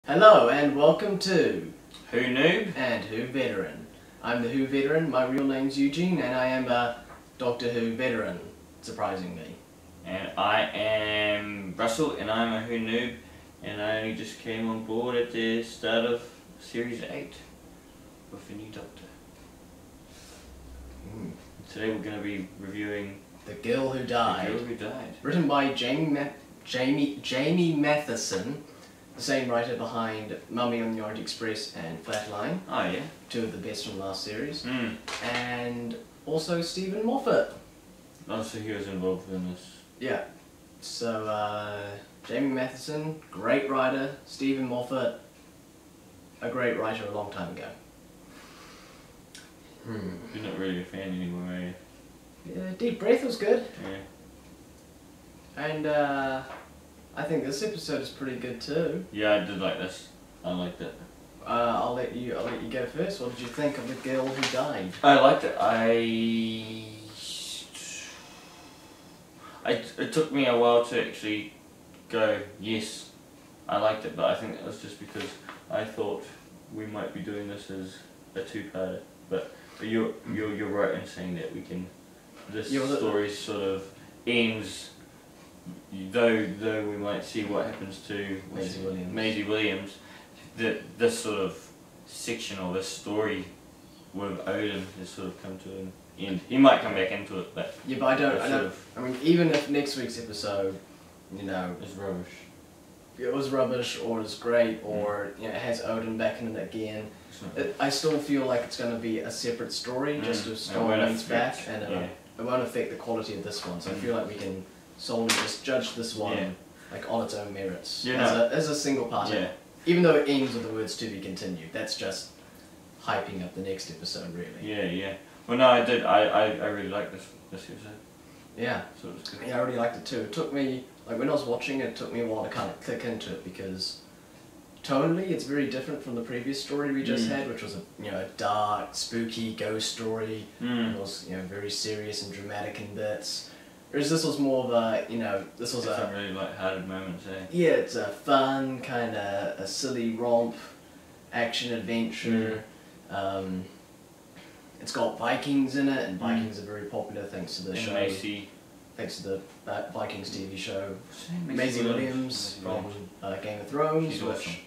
Hello and welcome to WhoNoob and WhoVeteran. I'm the Who Veteran, my real name's Eugene, and I am a Doctor Who veteran, surprisingly. and I am Russell and I'm a WhoNoob, and I only just came on board at the start of Series 8 with a new Doctor. Today we're going to be reviewing The Girl Who Died. The Girl Who Died. Written by Jamie Matheson, the same writer behind Mummy on the Orient Express and Flatline. Oh yeah. Two of the best from last series. Mm. And also Stephen Moffat. Oh, so he was involved in this. Yeah. So, Jamie Matheson, great writer. Stephen Moffat, a great writer a long time ago. You're not really a fan anymore, are you? Yeah, Deep Breath was good. Yeah. And, I think this episode is pretty good too. Yeah, I did like this. I liked it. I'll let you go first. What did you think of The Girl Who Died? I liked it. It took me a while to actually go, yes, I liked it, but I think it was just because I thought we might be doing this as a two-parter. But you're right in saying that we can. This story sort of ends. Though we might see what happens to Maisie Williams, this sort of section or this story with Odin has sort of come to an end. He might come back into it, but yeah, but I mean, even if next week's episode, you know, is rubbish. It was rubbish, or it's great, or you know, it has Odin back in it again. I still feel like it's going to be a separate story, just as Storm meets back, and it won't affect the quality of this one. So I feel like we can solely just judge this one like on its own merits as a single part. Yeah. Even though it ends with the words "to be continued," that's just hyping up the next episode, really. Yeah, yeah. Well, no, I did. I really liked this episode. Yeah. So it was good. Yeah, I really liked it too. It took me, like when I was watching it, it took me a while to kind of click into it because tonally it's very different from the previous story we just had, which was a dark, spooky ghost story. It was very serious and dramatic in bits. Whereas this was more of a this was some really light-hearted moments, eh? Yeah, it's a fun kind of a silly romp, action adventure. It's got Vikings in it, and Vikings are very popular thanks to the show. Macy. Thanks to the Vikings TV show. Maisie Williams from Game of Thrones. She's which,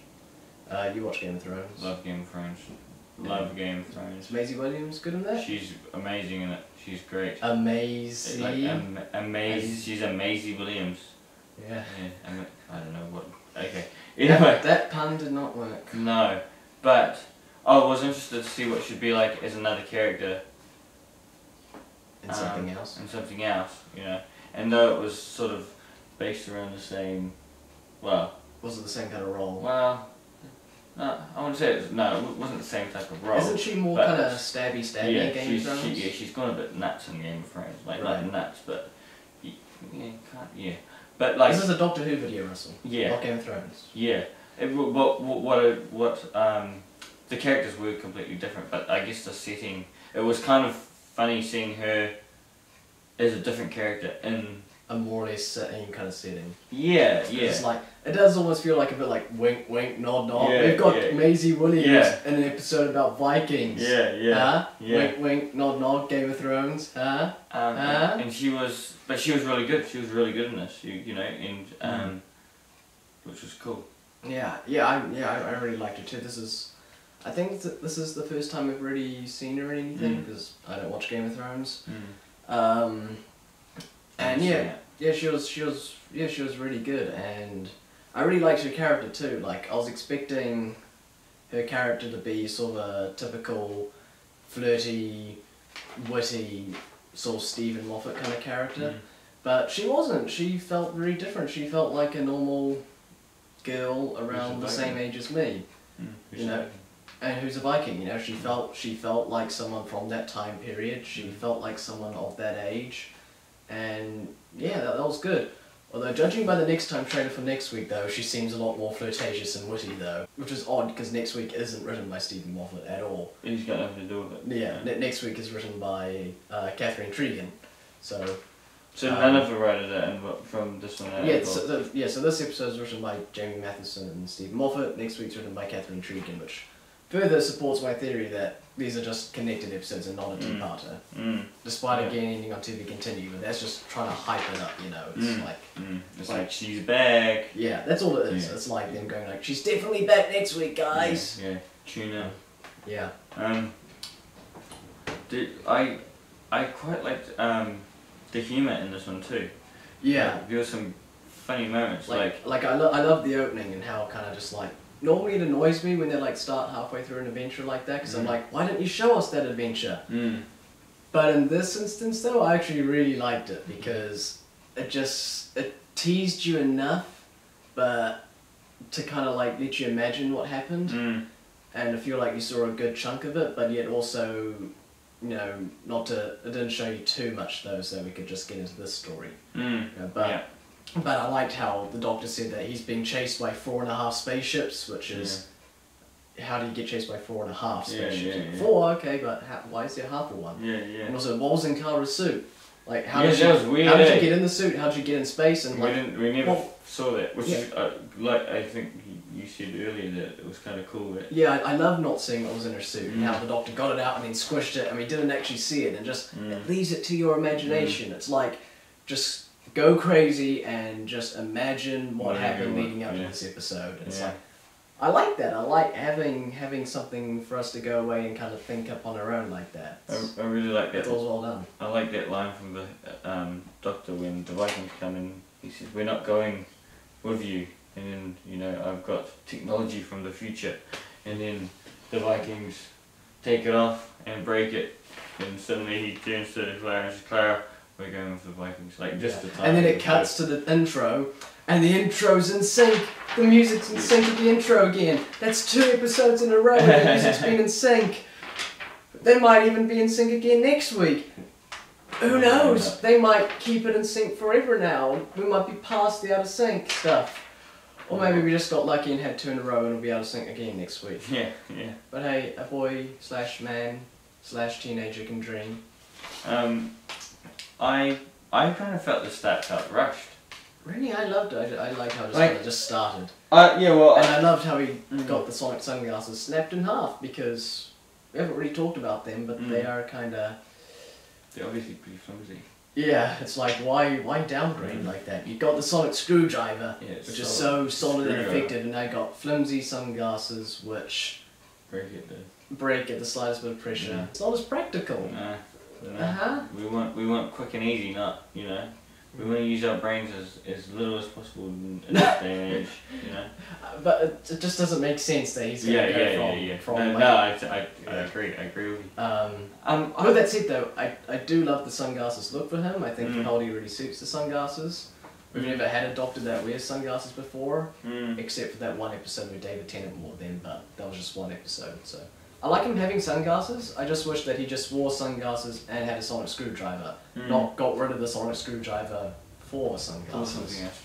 you watch Game of Thrones. Love Game of Thrones. Love Game of Thrones. Is Maisie Williams good in that? She's amazing in it. She's great. Amazing. Like, she's a Maisie Williams. Yeah. I don't know what. Okay. Anyway. That pun did not work. No, but I was interested to see what she'd be like as another character. And something else. And something else, And though it was sort of based around the same, well. Was it the same kind of role? Well, no, I wouldn't say it wasn't the same type of role. Isn't she more kind of stabby in Game of Thrones? She's gone a bit nuts in Game of Thrones. Like, not nuts, but, But like... This is a Doctor Who video, Russell. Yeah. Not Game of Thrones. Yeah. The characters were completely different, but I guess the setting, it was kind of funny seeing her as a different character in a more or less same kind of setting. Yeah, yeah. It's like, it does almost feel like a bit like wink, wink, nod, nod. Yeah, We've got Maisie Williams in an episode about Vikings. Yeah, yeah. Wink, wink, nod, nod. Game of Thrones. And she was really good. She was really good in this. Which was cool. Yeah, I really liked her too. I think this is the first time I've really seen her in anything because I don't watch Game of Thrones. And she was really good, and I really liked her character too. Like I was expecting her character to be sort of a typical flirty, witty, sort of Stephen Moffat kind of character, but she wasn't. She felt very different. She felt like a normal girl around the same age as me, and who's a Viking. She felt like someone from that time period. She felt like someone of that age. And yeah, that was good. Although judging by the next time trailer for next week though, she seems a lot more flirtatious and witty though. Which is odd because next week isn't written by Stephen Moffat at all. He's got nothing to do with it. Yeah, next week is written by Catherine Tregan. So So none of the writers are in from this one. Yeah, so this episode is written by Jamie Matheson and Steve Moffat. Next week's written by Catherine Tregan, which further supports my theory that these are just connected episodes and not a two-parter. Despite again ending on to be continued, but that's just trying to hype it up, you know. It's It's like she's back. Yeah, that's all it is. Yeah. It's like them going like, she's definitely back next week, guys. Yeah, tuna. Yeah. I quite liked the humour in this one too. Yeah. Like, there were some funny moments. I love the opening and how kind of just like, normally it annoys me when they like start halfway through an adventure like that, because I'm like, why don't you show us that adventure? But in this instance though, I actually really liked it because it teased you enough, but to kind of like let you imagine what happened, and I feel like you saw a good chunk of it, but yet also, you know, it didn't show you too much though, so we could just get into this story. You know, but I liked how the Doctor said that he's being chased by 4.5 spaceships, which is, how do you get chased by 4.5 spaceships? 4, okay, but why is there half of one? And also, what was in Kara's suit? Like, how did you get in the suit? How did you get in space? And we never saw that, which is like I think you said earlier that it was kind of cool. That I love not seeing what was in her suit and how the Doctor got it out and then squished it and we didn't actually see it, and just it leaves it to your imagination. It's like, just go crazy and just imagine what happened leading up to this episode. It's like, I like that. I like having something for us to go away and kind of think up on our own like that. I really like that. It's all well done. I like that line from the Doctor when the Vikings come in. He says, "We're not going with you," and then, you know, I've got technology from the future, and then the Vikings take it off and break it, and suddenly he turns to Clara and says, "Clara, we're going with the Vikings." Like just the time. And then it cuts to the intro, and the intro's in sync. The music's in sync with the intro again. That's 2 episodes in a row where the music's been in sync. They might even be in sync again next week. Who knows? They might keep it in sync forever now. We might be past the out of sync stuff. Or maybe we just got lucky and had 2 in a row and we'll be out of sync again next week. But hey, a boy/man/teenager can dream. I kind of felt the start felt rushed. Really, I loved it. I liked how it just started. And I loved how he got the sonic sunglasses snapped in half, because we haven't really talked about them, but they are kind of... They're obviously pretty flimsy. Yeah, it's like, why downgrade like that? You got the sonic screwdriver, which is so solid and effective, and now you got flimsy sunglasses, which break at the slightest bit of pressure. It's not as practical. We want quick and easy, not, you know. We want to use our brains as little as possible in this day and age, you know. But it just doesn't make sense that he's going to go from I agree with you. With that said though, I do love the sunglasses look for him. I think Capaldi really suits the sunglasses. We've never had a Doctor that wears sunglasses before, except for that one episode where David Tennant wore them, but that was just one episode, so. I like him having sunglasses. I just wish that he just wore sunglasses and had a sonic screwdriver, not got rid of the sonic screwdriver for sunglasses. Or something else.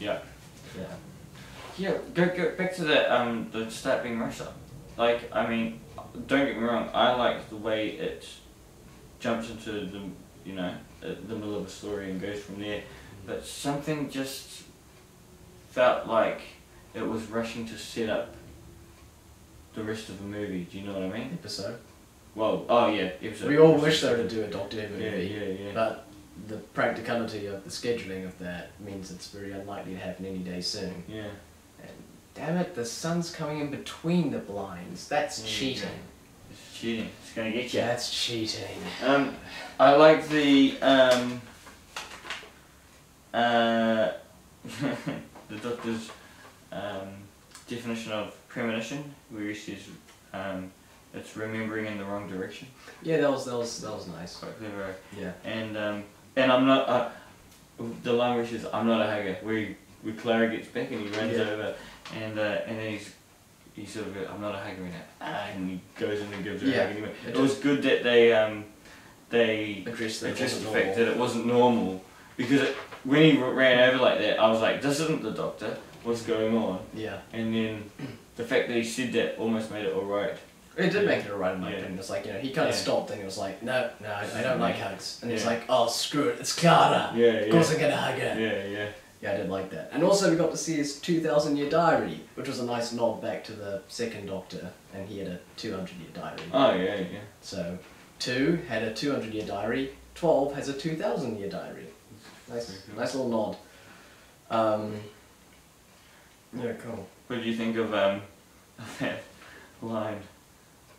Go back to the start being rushed up. Like, I mean, don't get me wrong. I like the way it jumps into the middle of a story and goes from there, but something just felt like it was rushing to set up the rest of the movie. Do you know what I mean? Episode. Well, episode. We all wish they were to do a Doctor Who movie, yeah. but the practicality of the scheduling of that means it's very unlikely to happen any day soon. Yeah. And damn it, the sun's coming in between the blinds. That's cheating. It's cheating. It's gonna get you. That's cheating. I like the the Doctor's definition of premonition, where he says it's remembering in the wrong direction. Yeah, that was nice. Quite clever. Yeah. And I'm not the line where he says, "I'm not a hugger," where Clara gets back and he runs over and then he's sort of goes, "I'm not a hugger," and he goes in and gives her a hug anyway. It was good that they addressed the fact that it wasn't normal, because when he ran over like that, I was like, "This isn't the Doctor. What's going on?" Yeah. And then the fact that he said that almost made it alright. It did make it alright in my Yeah. opinion. It's like, you know, he kind of Yeah. stopped and he was like, no, I don't like hugs. And he's Yeah. like, oh, screw it, it's Clara. Yeah, Of course I'm gonna hug her. Yeah. Yeah, I did like that. And also we got to see his 2,000-year diary, which was a nice nod back to the second Doctor, and he had a 200-year diary. Oh, yeah. So, 2 had a 200-year diary, 12 has a 2,000-year diary. Nice little nod. Yeah, cool. What do you think of that line?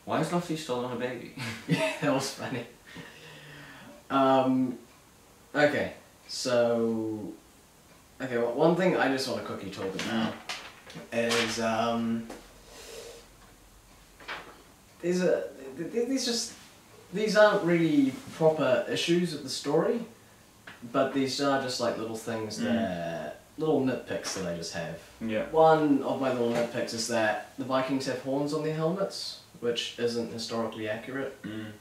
Why is Lofty still on a baby? Yeah, that was funny. Okay, so... Okay, well, one thing I just want to quickly talk about is, these aren't really proper issues of the story, but these are just like little things that, little nitpicks that I just have. Yeah. One of my little nitpicks is that the Vikings have horns on their helmets, which isn't historically accurate.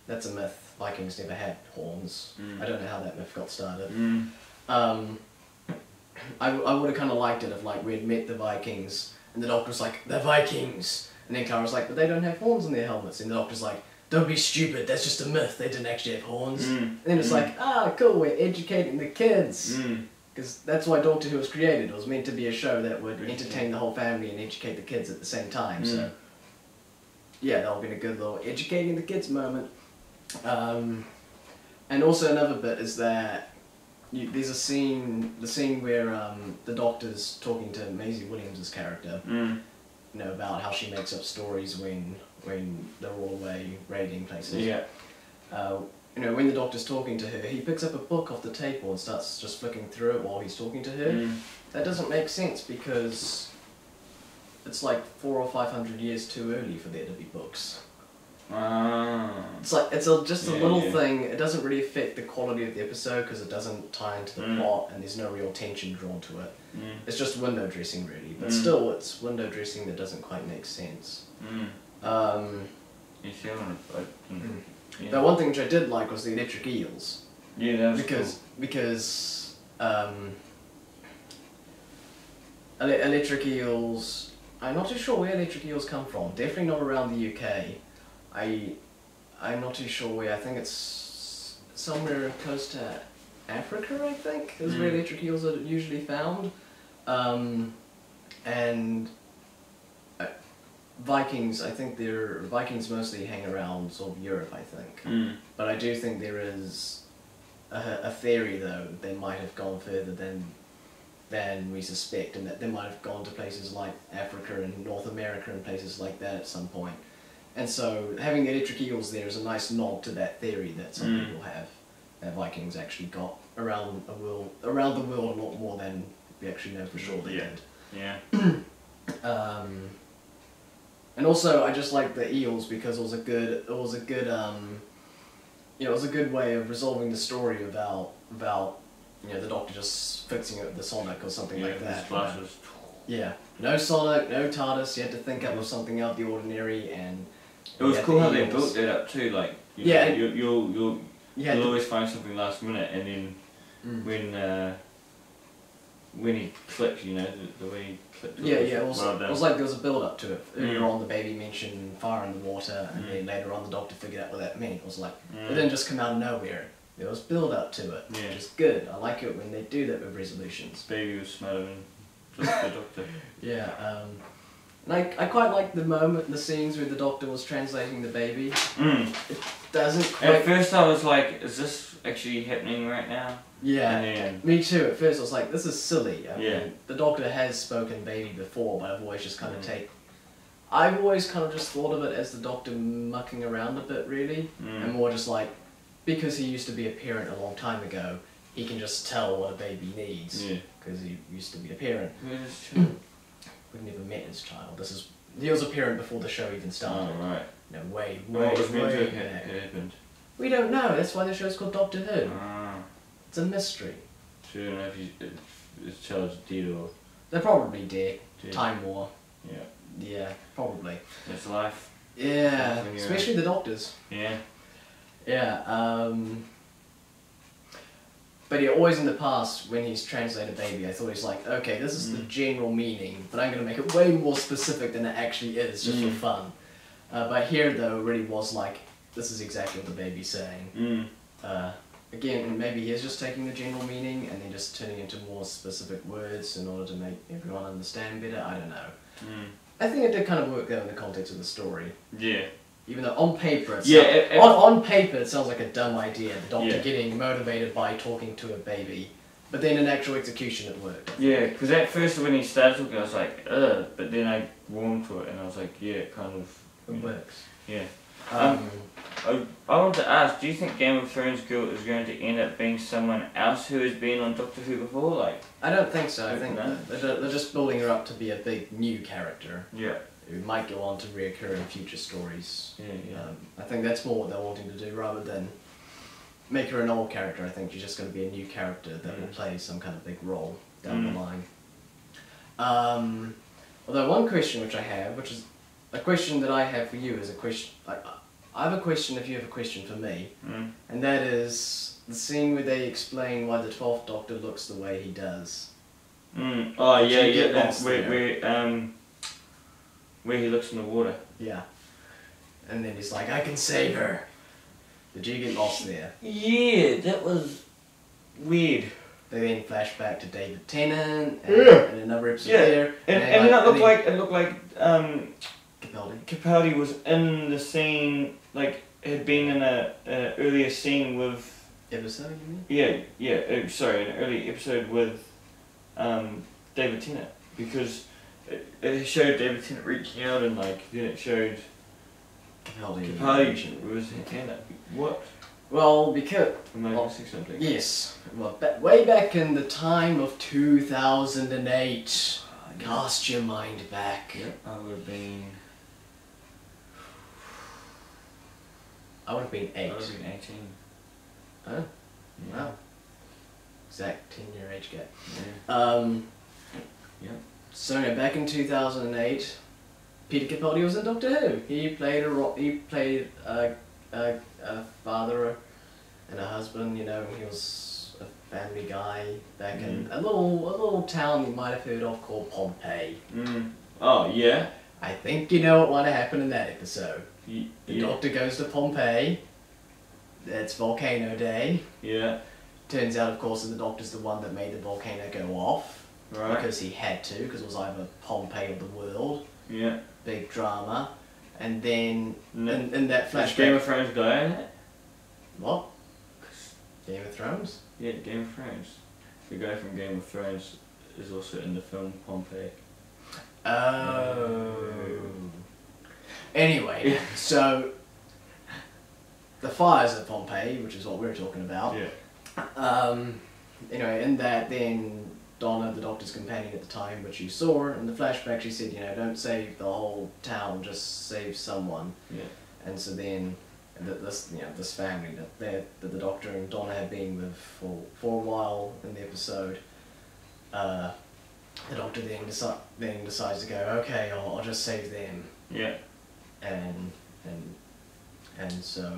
That's a myth. Vikings never had horns. I don't know how that myth got started. I would have kind of liked it if like we had met the Vikings and the Doctor was like, the Vikings! And then Clara was like, but they don't have horns on their helmets. And the Doctor's like, don't be stupid, that's just a myth, they didn't actually have horns. And then it's like, ah, cool, we're educating the kids. Because that's why Doctor Who was created. It was meant to be a show that would entertain the whole family and educate the kids at the same time. So, yeah, that would have been a good little educating the kids moment. And also another bit is that there's a scene, the scene where the Doctor's talking to Maisie Williams' character, you know, about how she makes up stories when they're all away raiding places. Yeah. You know, when the Doctor's talking to her, he picks up a book off the table and starts just flicking through it while he's talking to her. That doesn't make sense because it's like 400 or 500 years too early for there to be books. It's like, it's just a little thing. It doesn't really affect the quality of the episode because it doesn't tie into the plot and there's no real tension drawn to it. It's just window dressing really, but still it's window dressing that doesn't quite make sense. But one thing which I did like was the electric eels. Yeah, that was because electric eels, I'm not too sure where electric eels come from. Definitely not around the UK. I'm not too sure where. I think it's somewhere close to Africa, I think, is where electric eels are usually found. And Vikings, I think Vikings mostly hang around sort of Europe, I think. But I do think there is a theory, though, that they might have gone further than we suspect, and that they might have gone to places like Africa and North America and places like that at some point. And so having the electric eels there is a nice nod to that theory that some people have, that Vikings actually got around the world a lot more than we actually know for sure they did. Yeah. And also I just like the eels because it was a good you know, it was a good way of resolving the story about you know, the Doctor just fixing it with the Sonic or something like that. Yeah. No Sonic, no TARDIS, you had to think up of something out of the ordinary, and it was cool how they built it up too, like, you'll always find something last minute, and then when he clicked, you know, the way he clicked. It was like there was a build up to it. Earlier on the baby mentioned fire in the water, and then later on the Doctor figured out what that meant. It was like, it didn't just come out of nowhere. There was build up to it, which is good. I like it when they do that with resolutions. Baby was smarter than just the Doctor. Yeah, and I quite like the scenes where the Doctor was translating the baby. It doesn't quite... At first I was like, is this actually happening right now? Yeah, me too. At first I was like, this is silly. I mean, the Doctor has spoken baby before, but I've always just kind of I've always kind of just thought of it as the Doctor mucking around a bit, really. And more just like, because he used to be a parent a long time ago, he can just tell what a baby needs. Because he used to be a parent. We've never met his child. He was a parent before the show even started. Oh, right. No, way What was meant to back. have happened? We don't know. That's why the show's called Doctor Who. Ah. It's a mystery. So you don't know if his child's dead or... They're probably dead. Time War. Yeah. Yeah, probably. It's life. Yeah, especially the Doctors. Yeah. Yeah, but yeah, always in the past, when he's translated baby, I thought he's like, okay, this is the general meaning, but I'm going to make it way more specific than it actually is, just for fun. But here though, it really was like, this is exactly what the baby's saying. Again, maybe he is just taking the general meaning and then just turning into more specific words in order to make everyone understand better. I don't know. I think it did kind of work though in the context of the story. Yeah. Even though on paper, on paper it sounds like a dumb idea, the doctor getting motivated by talking to a baby. But then in actual execution it worked. Yeah, because at first when he started talking I was like, ugh, but then I warmed to it and I was like, yeah, it kind of... It works. Yeah. I want to ask, do you think Game of Thrones girl is going to end up being someone else who has been on Doctor Who before? Like, I don't think so. I think they're just building her up to be a big new character. Yeah. Who might go on to reoccur in future stories. Yeah. I think that's more what they're wanting to do rather than make her an old character. I think she's just going to be a new character that will play some kind of big role down the line. Although one question which I have, which is a question that I have for you, is a question. I have a question if you have a question for me, and that is the scene where they explain why the 12th Doctor looks the way he does. Oh yeah, that's where he looks in the water. Yeah. And then he's like, I can save her. Did you get lost there? Yeah, that was weird. They then flash back to David Tennant and another episode there. And it looked like Capaldi was in the scene, like had been in an earlier scene with... Episode, you mean? Yeah, sorry, an early episode with David Tennant, because it showed David Tennant reaching out and like, then it showed Capaldi was in it. What? Well, because... Am I missing something? Yes. Well, way back in the time of 2008. Cast your mind back. Yep, I would have been 8. I would have been 18. Oh, yeah. Wow. Exact 10-year age gap. Yeah. So yeah, back in 2008, Peter Capaldi was in Doctor Who. He played a father and a husband. You know, he was a family guy back in a little town you might have heard of called Pompeii. Oh yeah. I think you know what happened in that episode. The Doctor goes to Pompeii. It's Volcano Day. Yeah. Turns out, of course, that the Doctor's the one that made the volcano go off. Right. Because he had to, because it was either Pompeii or the world. Yeah. Big drama. And then, in that flashback... Game of Thrones guy in it? What? Game of Thrones? Yeah, Game of Thrones. The guy from Game of Thrones is also in the film Pompeii. Oh. Anyway, so... The fires at Pompeii, which is what we're talking about. Yeah. Anyway, in that then Donna, the Doctor's companion at the time, which you saw in the flashback, she said, you know, don't save the whole town, just save someone. Yeah. And so then this family that the Doctor and Donna had been with for a while in the episode, the Doctor then decides to go, okay, I'll just save them. Yeah. And so,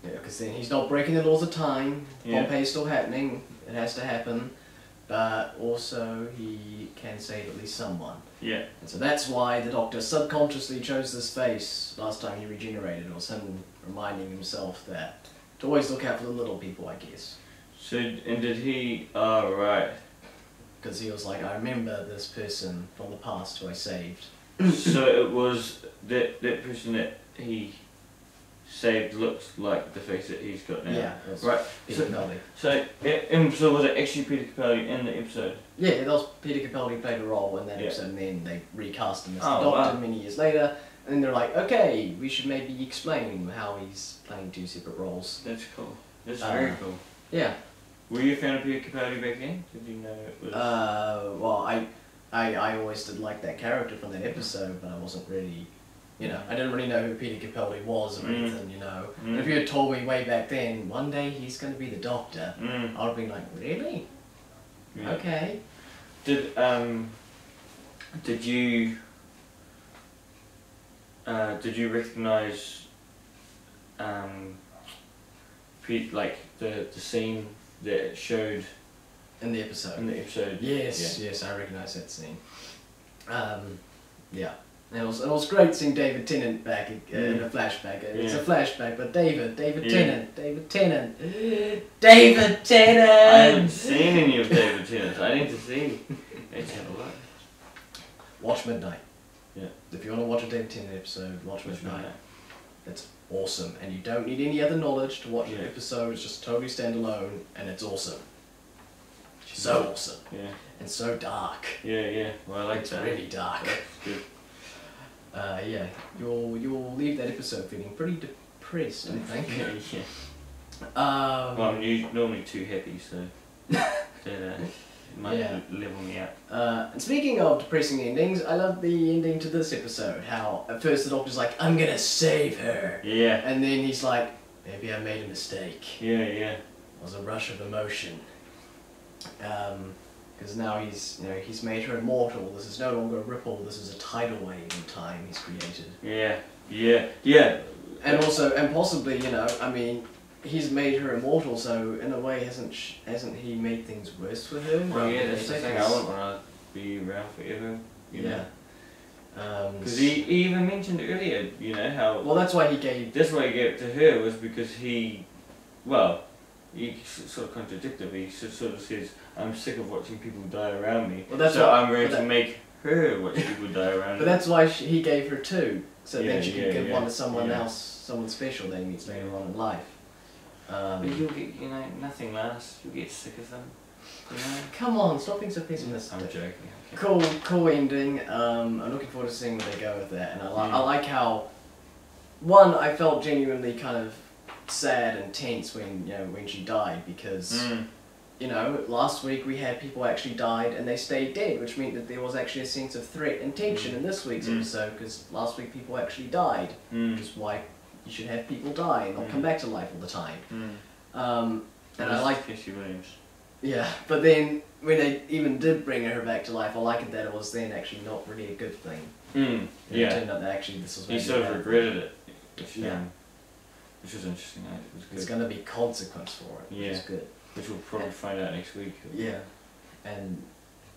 yeah, because then he's not breaking the laws of time. Pompeii's still happening. It has to happen, but also he can save at least someone. Yeah. And so that's why the Doctor subconsciously chose this face last time he regenerated. It was him reminding himself that to always look out for the little people, I guess. So, and did he? Oh, right. Because he was like, I remember this person from the past who I saved. So it was that person that he saved looks like the face that he's got now. Yeah, that's right. Peter Capaldi. So was it actually Peter Capaldi in the episode? Yeah, that was Peter Capaldi played a role in that episode, and then they recast him as the Doctor many years later. And then they're like, okay, we should maybe explain how he's playing two separate roles. That's cool. That's very cool. Yeah. Were you a fan of Peter Capaldi back then? Did you know it was? Well, I always did like that character from that episode, but I wasn't really, you know, I didn't really know who Peter Capaldi was or anything, you know. And if you had told me way back then, one day he's going to be the Doctor, I'd have been like, really? Yeah. Okay. Did you recognise like the scene that it showed in the episode? In the episode. Yes, I recognise that scene. Yeah. And it was great seeing David Tennant back in a flashback. It's a flashback, but David Tennant, David Tennant, David Tennant! I haven't seen any of David Tennant. I need to see. Let's have a look. Watch Midnight. Yeah. If you want to watch a David Tennant episode, watch Midnight. It's awesome, and you don't need any other knowledge to watch the episode. It's just totally standalone, and it's awesome. So awesome. Yeah. And so dark. Yeah. Well, I like it's that. Really dark. That's good. Yeah, you'll leave that episode feeling pretty depressed, I think. Yeah. Well, I'm normally too happy, so that might level me out. And speaking of depressing endings, I love the ending to this episode. How at first the Doctor's like, "I'm gonna save her," and then he's like, "Maybe I made a mistake." Yeah. It was a rush of emotion. Because now he's made her immortal. This is no longer a ripple. This is a tidal wave in time he's created. Yeah. And also, and possibly, I mean, he's made her immortal. So in a way, hasn't he made things worse for her? Well, yeah, that's the thing. I wouldn't want to be around forever. You know? Because he even mentioned earlier, how. Well, that's why he gave. That's why he gave it to her was because he sort of contradicted me. He sort of says, "I'm sick of watching people die around me, so I'm going to make her watch people die around me." But that's why he gave her two, so then she could give one to someone else, someone special that he meets later on in life. But you'll get, nothing lasts. You'll get sick of them. Come on, stop being so pessimistic. I'm joking. Cool ending. I'm looking forward to seeing where they go with that, and I like how. One, I felt genuinely kind of sad and tense when she died because last week we had people actually died and they stayed dead, which meant that there was actually a sense of threat and tension in this week's episode because last week people actually died, which is why you should have people die and not come back to life all the time. And I like Casey Williams. Yeah, but then when they even did bring her back to life, I liked it that it was then actually not really a good thing. It turned out that actually this was. He sort of regretted it. Which was interesting. It was good. There's going to be consequence for it, which is good. Which we'll probably find out next week. Yeah, and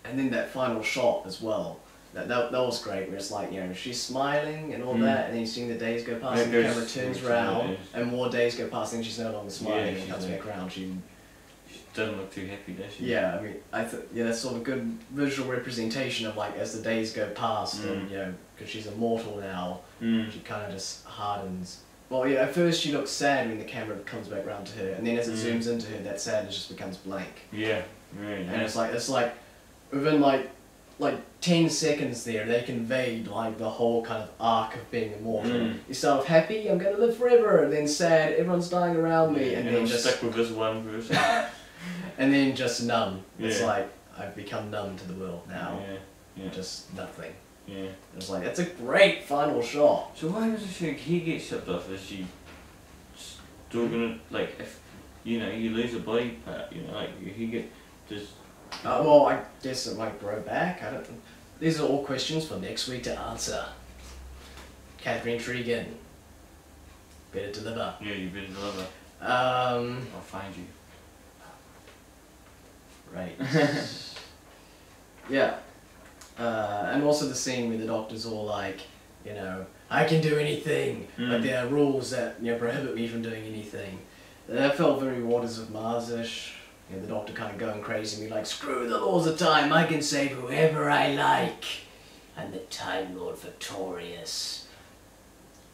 then that final shot as well. That was great. Where it's like she's smiling and all that, and then you see the days go past, and the camera turns around, and more days go past, and she's no longer smiling, and comes back around. She doesn't look too happy, does she? Yeah, I mean, that's sort of good visual representation of like as the days go past, and because she's immortal now, she kind of just hardens. Well, at first she looks sad when the camera comes back round to her, and then as it zooms into her, that sadness just becomes blank. Yeah, really. And it's like within like 10 seconds there, they conveyed like the whole kind of arc of being immortal. You start off happy, I'm gonna live forever, and then sad, everyone's dying around me, and then I'm just stuck with this one person. and then just numb. It's like I've become numb to the world now. Just nothing. Yeah. It's like, that's a great final shot. So why does he get shipped off? Is she still gonna, like, if, you lose a body part, he get, just... well, I guess it might grow back, I don't know. These are all questions for next week to answer. Catherine Tregan. Better deliver. Yeah, you better deliver. I'll find you. Right. Yeah. And also the scene where the Doctor's all like, I can do anything, but there are rules that prohibit me from doing anything. That felt very Waters of Mars-ish. The Doctor kind of going crazy and be like, screw the laws of time, I can save whoever I like. I'm the Time Lord Victorious.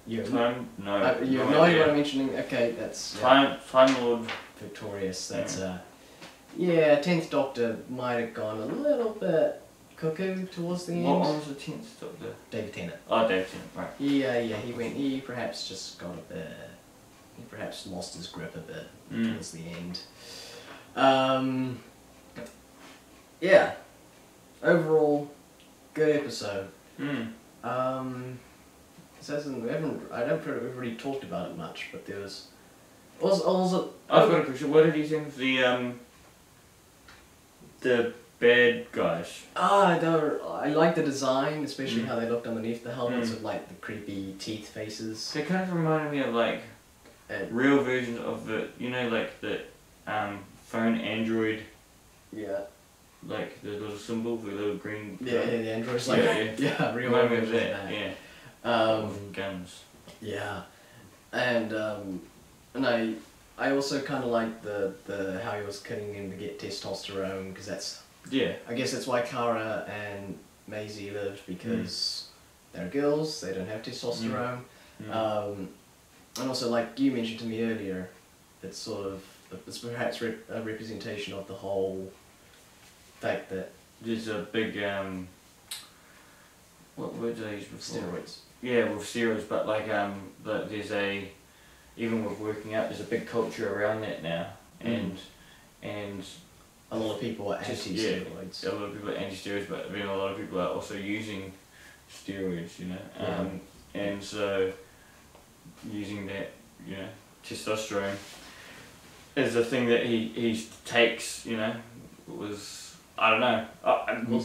You have no idea what I'm mentioning? Okay, that's... Time Lord Victorious, that's 10th Doctor might have gone a little bit cuckoo towards the end. What one was the 10th Doctor? David Tennant. Oh, David Tennant, right. Yeah, he perhaps just got a bit... He perhaps lost his grip a bit towards the end. Yeah. Overall, good episode. I don't feel we've really talked about it much, but there was... Also, I've got a question. What did you think of the bad guys? I like the design, especially how they looked underneath the helmets with like the creepy teeth faces. They kind of reminded me of like real versions of the, like the phone Android. Yeah. like the little symbol, the little green. Yeah, the android's like yeah, real Remind me androids of like that. that. Yeah. Guns. Yeah, and I also kind of like the how he was cutting him to get testosterone, because that's I guess that's why Kara and Maisie lived, because they're girls, they don't have testosterone. And also, like you mentioned to me earlier, it's sort of it's perhaps a representation of the whole fact that there's a big what word did I use before? Steroids. Yeah, with steroids, but like there's a, even with working out, there's a big culture around that now, and a lot of people are anti-steroids. Yeah, a lot of people are anti-steroids, but then a lot of people are also using steroids, you know, and so using that, you know, testosterone is the thing that he takes, you know, was. I don't know.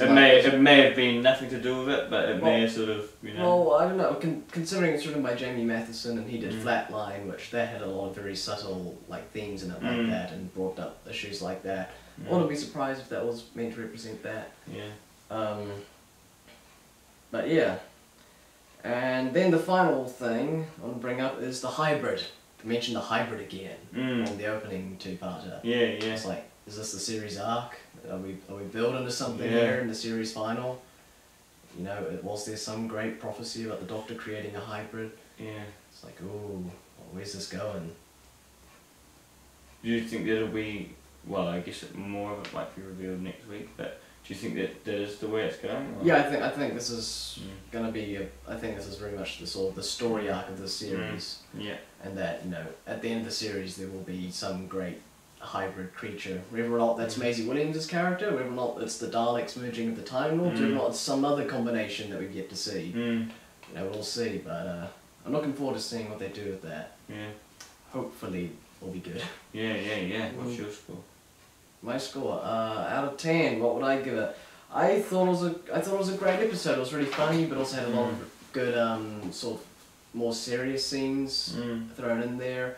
It may have been nothing to do with it, but it may have sort of, you know. Well, I don't know. Considering it's written by Jamie Matheson and he did Flatline, which that had a lot of very subtle like themes in it like that, and brought up issues like that. I wouldn't be surprised if that was meant to represent that. Yeah. But yeah. And then the final thing I want to bring up is the hybrid. To mention the hybrid again on the opening two-parter. Yeah. It's like, is this the series arc? Are we building to something here in the series final? You know, was there some great prophecy about the Doctor creating a hybrid? Yeah. It's like, ooh, where's this going? Do you think that'll be, well, I guess more of it might be revealed next week, but do you think that is the way it's going? Or? Yeah, I think this is gonna be. I think this is very much the sort of the story arc of the series. Yeah. And that, you know, at the end of the series there will be some great hybrid creature. Whether or not that's Maisie Williams' character, whether or not it's the Daleks merging with the Time Lords, whether or not it's some other combination that we get to see. You know, we'll see, but I'm looking forward to seeing what they do with that. Yeah. Hopefully it'll be good. Yeah. What's your score? My score, out of 10, what would I give it? I thought it was a great episode. It was really funny, but also had a lot of good sort of more serious scenes thrown in there.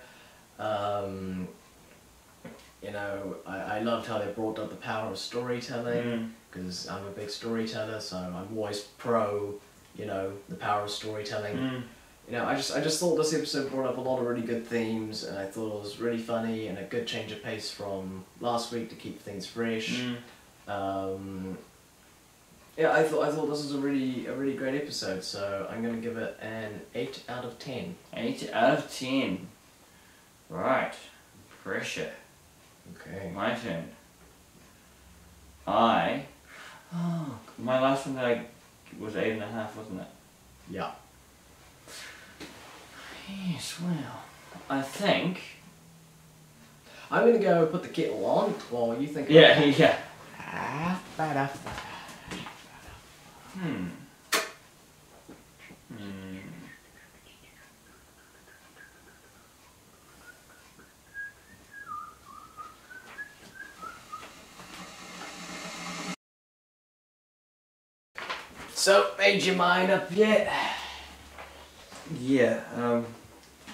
You know, I loved how they brought up the power of storytelling, because I'm a big storyteller, so I'm always pro, you know, the power of storytelling. You know, I just thought this episode brought up a lot of really good themes, and I thought it was really funny and a good change of pace from last week to keep things fresh. Yeah, I thought this was a really great episode, so I'm gonna give it an 8 out of 10. 8 out of 10. Right. Pressure. Okay. My turn. My last one that I was 8.5, wasn't it? Yeah. Yes, well, I think... I'm gonna go put the kettle on while you think Yeah. So, made your mind up yet? Yeah,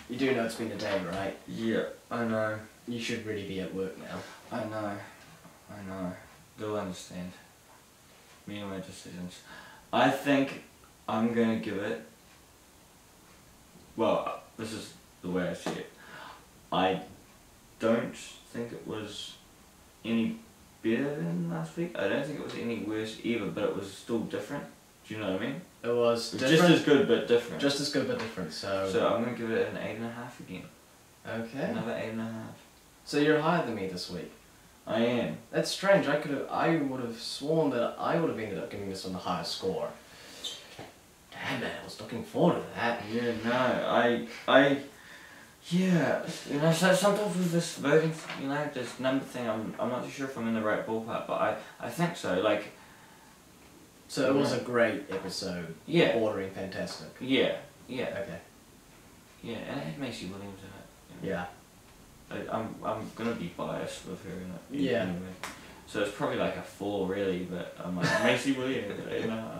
You do know it's been a day, right? yeah, I know. You should really be at work now. I know. They'll understand me and my decisions. I think I'm gonna give it, well, this is the way I see it. I don't think it was any better than last week. I don't think it was any worse either, but it was still different. Do you know what I mean? It was different. Just as good but different. Just as good but different, so... So I'm gonna give it an 8.5 again. Okay. Another 8.5. So you're higher than me this week. I am. That's strange. I would have sworn that I would have ended up giving this one the highest score. Damn it, I was looking forward to that. Yeah, no, yeah, you know, so sometimes with this voting, you know, this number thing, I'm not too sure if I'm in the right ballpark, but I think so, like... So it was a great episode. Yeah. Ordering fantastic. Yeah. Okay. Yeah, and it had Maisie Williams in it. Yeah. I'm gonna be biased with her in it. Yeah. Anyway. So it's probably like a 4 really, but I'm like, Maisie Williams, you know.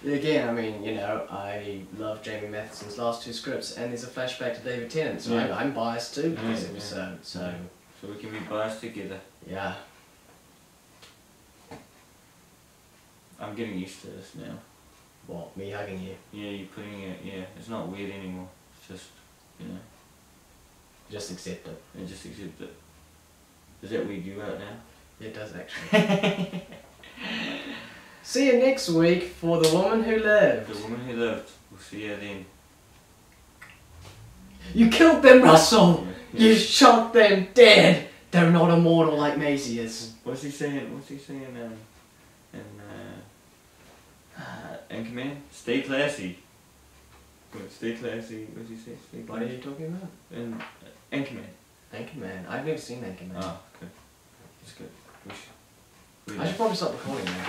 Again, I mean, you know, I love Jamie Matheson's last 2 scripts, and there's a flashback to David Tennant, so I'm biased too with this episode, so... So we can be biased together. Yeah. I'm getting used to this now. What, me hugging you? Yeah, you putting it. Yeah, it's not weird anymore. It's just, you know, Just accept it. and just accept it. Does that weird you out now? It does actually. See you next week for The Woman Who Lived. The Woman Who Lived. We'll see you then. You killed them, Russell! Yeah. You shot them dead! They're not immortal like Maisie is. What's he saying? In command? Stay classy. Wait, stay classy. What's he say? Stay classy. What are you talking about? In command. Anchorman. I've never seen Anchorman. Ah, okay. It's good. We should I should probably stop recording now.